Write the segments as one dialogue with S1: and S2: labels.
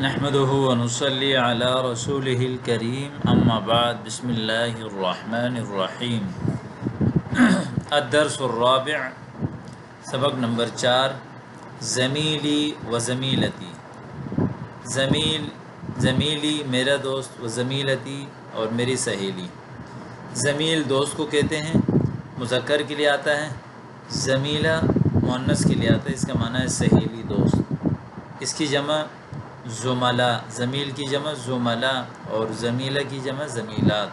S1: نحمده ونصلي على رسوله الكريم اما بعد بسم الله الرحمن الرحیم الدرس الرابع، سبق نمبر 4، زمیلی و زمیلتی۔ زمیلی میرا دوست، و زمیلتی اور میری سہیلی۔ زمیل دوست کو کہتے ہیں، مذکر کے لیے آتا ہے، زمیلہ مؤنث کے لیے آتا ہے، اس کا معنی ہے سہیلی دوست۔ اس کی جمع زملا، زمیل کی جمع زملا اور زمیلہ کی جمع زمیلات۔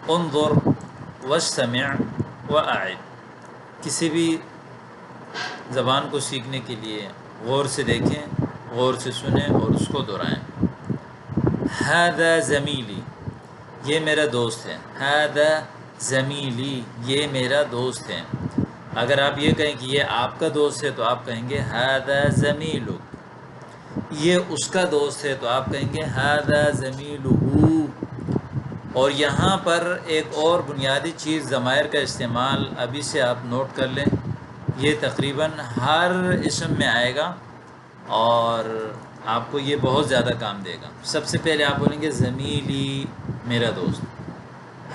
S1: انظر واستمع واعد، کسی بھی زبان کو سیکھنے کے لیے غور سے دیکھیں، غور سے سنیں اور اس کو دہرائیں۔ ھذا زمیلی، یہ میرا دوست ہے۔ ھذا زمیلی، یہ میرا دوست ہے۔ اگر آپ یہ کہیں کہ یہ آپ کا دوست ہے تو آپ کہیں گے ھذا زمیلک۔ یہ اس کا دوست ہے تو آپ کہیں گے ھذا زمیلہ۔ اور یہاں پر ایک اور بنیادی چیز ضمائر کا استعمال ابھی سے آپ نوٹ کر لیں، یہ تقریباً ہر اسم میں آئے گا اور آپ کو یہ بہت زیادہ کام دے گا۔ سب سے پہلے آپ بولیں گے زمیلی، میرا دوست،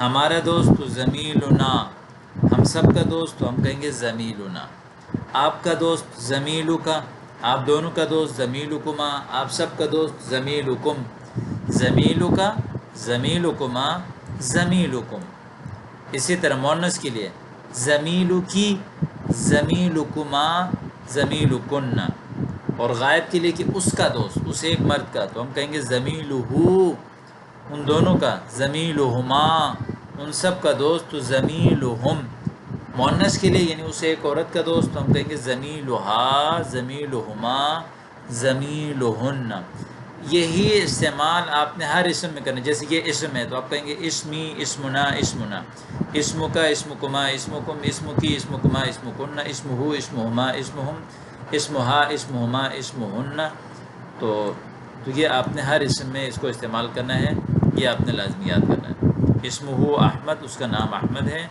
S1: ہمارا دوست تو زمیلنا، ہم سب کا دوست تو ہم کہیں گے زمیلنا، آپ کا دوست زمیلکا، آپ دونوں کا دوست زمیلکما، آپ سب کا دوست زمیلکم، زمیلکا، زمیلکما، زمیلکم۔ اسی طرح مؤنث کے لیے زمیلکی، زمیلکما، زمیلکن، اور غائب کے لیے کہ اس کا دوست، اس ایک مرد کا، تو ہم کہیں گے زمیلہ، ان دونوں کا زمیلہما، ان سب کا دوست تو زمیلہم۔ مؤنث کے لیے یعنی اسے ایک عورت کا دوست تو ہم کہیں گے زمیلہا، زمیلہما، زمیلہن۔ یہی استعمال آپ نے ہر اسم میں کرنا ہے۔ جیسے یہ اسم ہے تو آپ کہیں گے اسمی، اسمنا، اسمنا، اسمکا، اسمکما، اسمکم، اسمکی، اسمکما، اسمکن، اسمہ، اسمہما، اسمہم، اسمہا، اسمہما، اسمہن۔ تو یہ آپ نے ہر اسم میں اس کو استعمال کرنا ہے، یہ آپ نے لازمی یاد کرنا ہے۔ اسمہ احمد، اس کا نام احمد ہے۔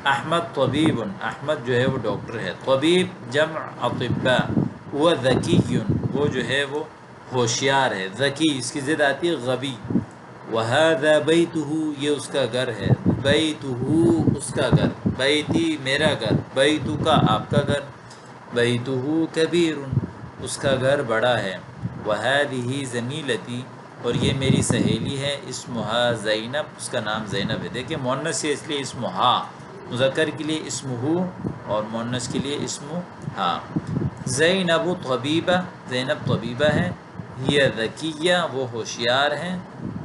S1: احمد طبیب، احمد جو ہے وہ ڈاکٹر ہے۔ طبیب جمع اطباء۔ وہ ذکی، وہ جو ہے وہ ہوشیار ہے۔ ذکی اس کی ضد آتی ہے غبی۔ وھذا بیتہ، یہ اس کا گھر ہے۔ بیتہ، اس کا گھر۔ بیتی، میرا گھر۔ بیتک، آپ کا گھر۔ بیتہ کبیر، اس کا گھر بڑا ہے۔ وھذہ زمیلتی، اور یہ میری سہیلی ہے۔ اسمہا زینب، اس کا نام زینب ہے۔ دیکھیں مؤنث ہے اس لیے اسمہا، مذکر کے لیے اسمہ اور مؤنث کے لیے اسمہا۔ زینب طبیبہ، زینب طبیبہ ہے۔ یہ ذکیہ، وہ ہوشیار ہیں۔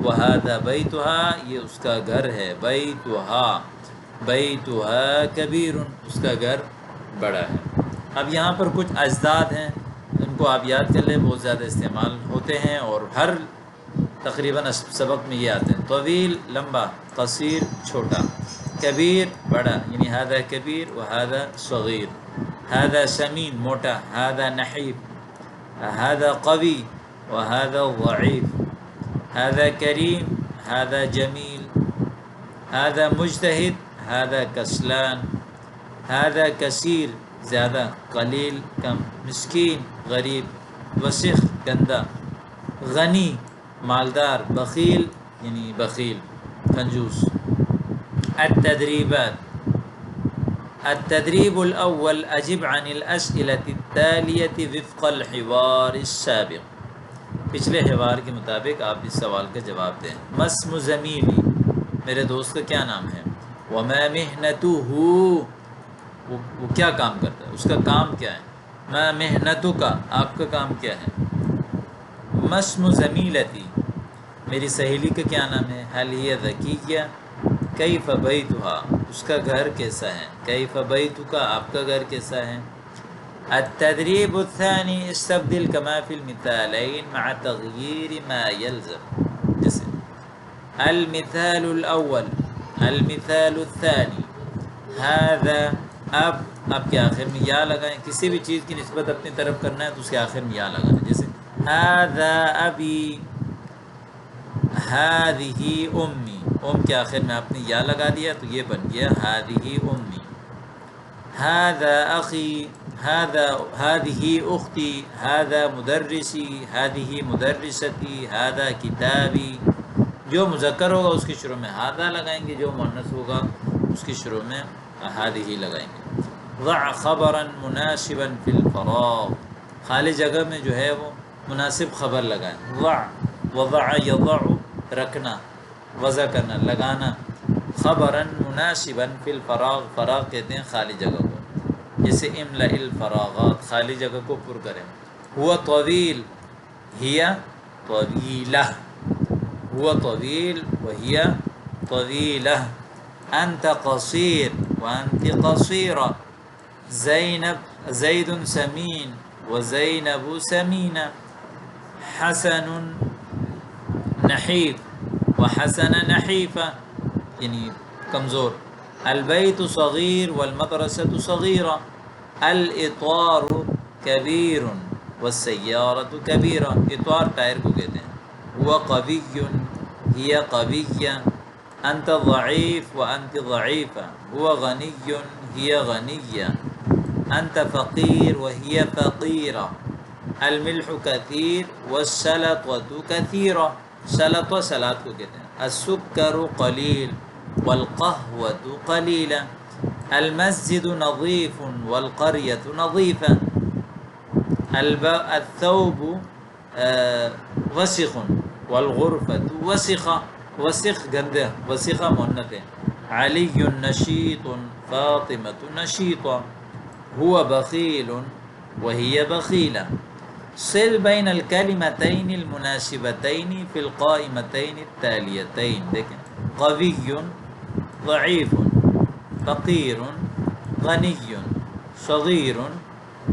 S1: وھذا بیتھا، یہ اس کا گھر ہے۔ بیتھا، بیتھا کبیر، اس کا گھر بڑا ہے۔ اب یہاں پر کچھ اجداد ہیں، ان کو آپ یاد کر لیں، بہت زیادہ استعمال ہوتے ہیں اور ہر تقریباً سبق میں یہ آتے ہیں۔ طویل لمبا، قصیر چھوٹا، کبیر بڑا، یعنی ھذا کبیر وھذا صغیر۔ ھذا سمین موٹا، ھذا نحیف، ھذا قوی وھذا ضعیف، ھذا کریم ھذا جمیل، ھذا مجتہد ھذا کسلان، ھذا کثیر زیادہ، قلیل کم، مسکین غریب، وسخ گندا، غنی مالدار، بخیل یعنی بخیل کنجوس۔ التدریبات۔ التدریب الاول، اجب عن الاسئلة التالیة وفق الحوار السابق۔ پچھلے حوار کے مطابق آپ اس سوال کا جواب دیں۔ ما اسم زمیلی، میرے دوست کا کیا نام ہے؟ وما محنتہ، وہ کیا کام کرتا ہے، اس کا کام کیا ہے؟ ما محنتک، آپ کا کام کیا ہے؟ ما اسم زمیلتی، میری سہیلی کا کیا نام ہے؟ هل هي ذکیہ؟ کیف بیتھا، اس کا گھر کیسا ہے؟ کیف بیتک، آپ کا گھر کیسا ہے؟ التدریب الثانی، استبدل کما فی المثالین مع تغییر ما یلزم۔ جیسے المثال الاول، المثال الثانی، ھذا، اب کے آخر میں یا لگائیں، کسی بھی چیز کی نسبت اپنی طرف کرنا ہے تو اس کے آخر میں یا لگائیں۔ جیسے ھذا ابی، ھذہ امی، ام کے آخر میں آپ نے یا لگا دیا تو یہ بن گیا ھذہ امی۔ هذا أخي، هذه أختي، هذا مدرسي، هذه مدرستي، هذا كتابي. جو مذکر ہوگا اس کی شروع میں هذا لگائیں گے، جو مؤنث ہوگا اس کی شروع میں هذه لگائیں گے. ضع خبرا مناسبا في الفراغ، خالی جگہ میں جو ہے وہ مناسب خبر لگائیں. ضع، وضع یضع رکھنا، وضع کرنا لگانا. خبرا مناسبا فی الفراغ، فراغ کہتے ہیں خالی جگہ کو. جیسے املأ الفراغات، خالی جگہ کو پر کریں. ہوا طویل، ہی طویلہ، ہوا طویل وہی طویلہ. انت قصیر وانت قصیرہ. زید سمین وزینب سمینہ. حسن نحیف وحسن نحیفہ، یعنی کمزور. البیت صغیر والمدرسة صغیرہ. الاطوار کبیر والسیارة کبیرہ، اطوار ٹائر کو کہتے ہیں. هو قوی ہی قویہ. انت ضعیف وانت ضعیفہ. هو غنی ہی غنیہ. انت فقیر وہی فقیرہ. الملح کثیر والسلطة کثیرہ، سلطہ سلاد کو کہتے ہیں. السکر قلیل والقهوة قلیلہ. المسجد نظیف والقریة نظیفہ. الثوب وسخ والغرفة وسخہ، وسخ گندہ، وسخہ مؤنث ہے. علی نشیط فاطمة نشیطہ. هو بخیل وهي بخیلہ. صل بین الکلمتین المناسبتین فی القائمتین التالیتین. دیکھیں، قوی ضعیف، فقیر غنی، صغیر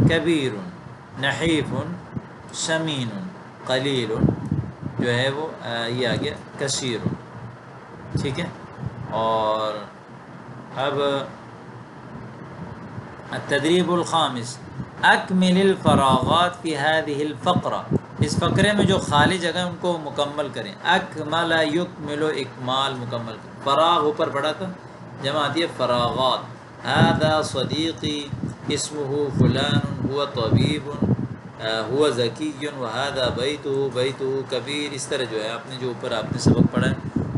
S1: کبیر، نحیف سمین، قلیل جو ہے وہ یہ آ گیا کثیر. ٹھیک ہے. اور اب التدریب الخامس، اکمل الفراغات فی هذه الفقرہ. اس فقرے میں جو خالی جگہ ان کو مکمل کریں. اکمل یکمل، اکمال مکمل کریں. فراغ اوپر پڑھا تھا، جمع آتی ہے فراغات. هذا صدیقی اسمہ فلان هو طبیب هو ذکی وهذا بیتہ بیتہ کبیر. اس طرح جو ہے آپ نے جو اوپر آپ نے سبق پڑھا ہے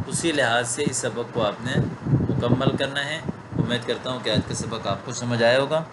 S1: اسی لحاظ سے اس سبق کو آپ نے مکمل کرنا ہے. امید کرتا ہوں کہ آج کا سبق آپ کو سمجھ آیا ہوگا.